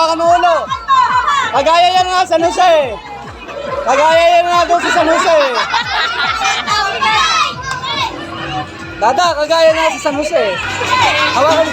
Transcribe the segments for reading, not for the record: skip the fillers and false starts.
hawakan mo ulo. Kagaya yan nga sa Jose. Kagaya yan nga doon sa San Jose. Dada, kagaya nga sa San Jose. Hawakan.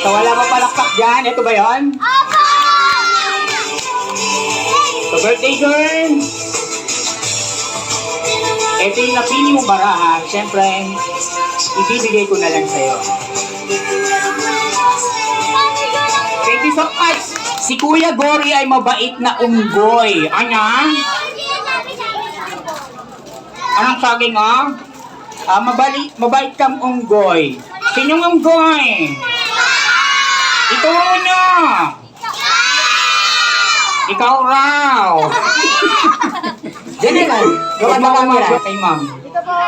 So, wala pa palakpak dyan. Ito ba yun? So, birthday girl. Ito yung napili mong baraha. Siyempre, ibibigay ko na lang sa'yo. Thank you so much. Si Kuya Gory ay mabait na unggoy. Ano? Anong saging, oh? Mabait kang unggoy. Sinong unggoy? Ito na! Ikaw raw! Diyan lang. Huwag mo kamera kay ma'am. Ito po.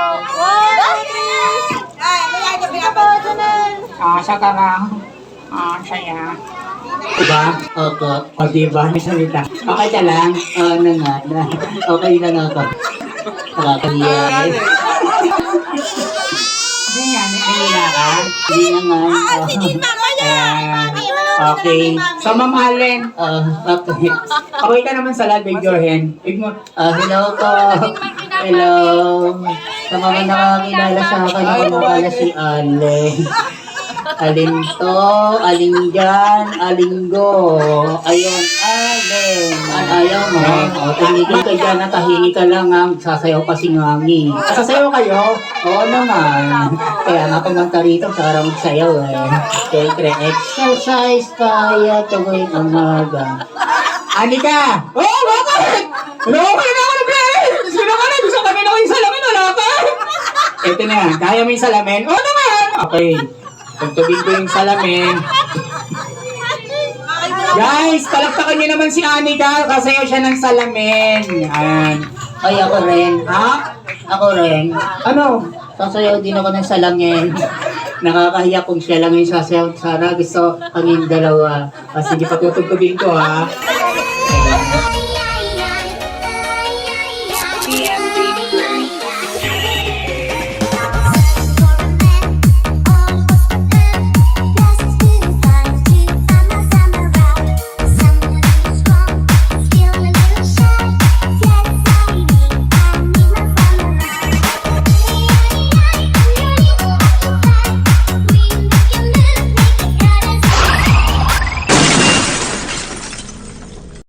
Ito po, Janel. Siya ka raw. Saya. Diba? Opo. O diba? May salita. Okay ka lang? Oo na nga. Okay lang ako. Nakakaliyan. Hindi nga. Hindi na ka? Hindi na nga. Okay. So, Ma'am Allen. Okay. Okay ka naman sa live with your hand. Hello po. Hello. Sa mga nakakilala sa akin, ako pala si Allen. Alin to, alin dyan, alinggo. Ayun, Allen. Ayaw mo. O, tumigil ka dyan, natahingi ka lang ha. Sasayaw pa si Ngami. Sasayaw kayo? Oo naman. Kaya nga pumunta rito para magsayaw eh. Siyempre, exercise kaya tuwing umaga. Anika! Oh, bakit? Wala ko na ako nag-play! Gusto ka na, gusto kami na ko yung salamin, wala ka? Ito na, kaya mo yung salamin? Oo naman! Okay. Tugtugin ko yung salamin. Guys, palakpakan niyo naman si Anika. Kasayaw siya ng salamin. Ayan. Ay, ako rin. Ha? Ako rin. Ano? Sasayaw din ako ng salamin. Nakakahiya kung siya lang yung sasayaw. Sana gusto kami dalawa. Kasi hindi pa tutugtugin ko, ha?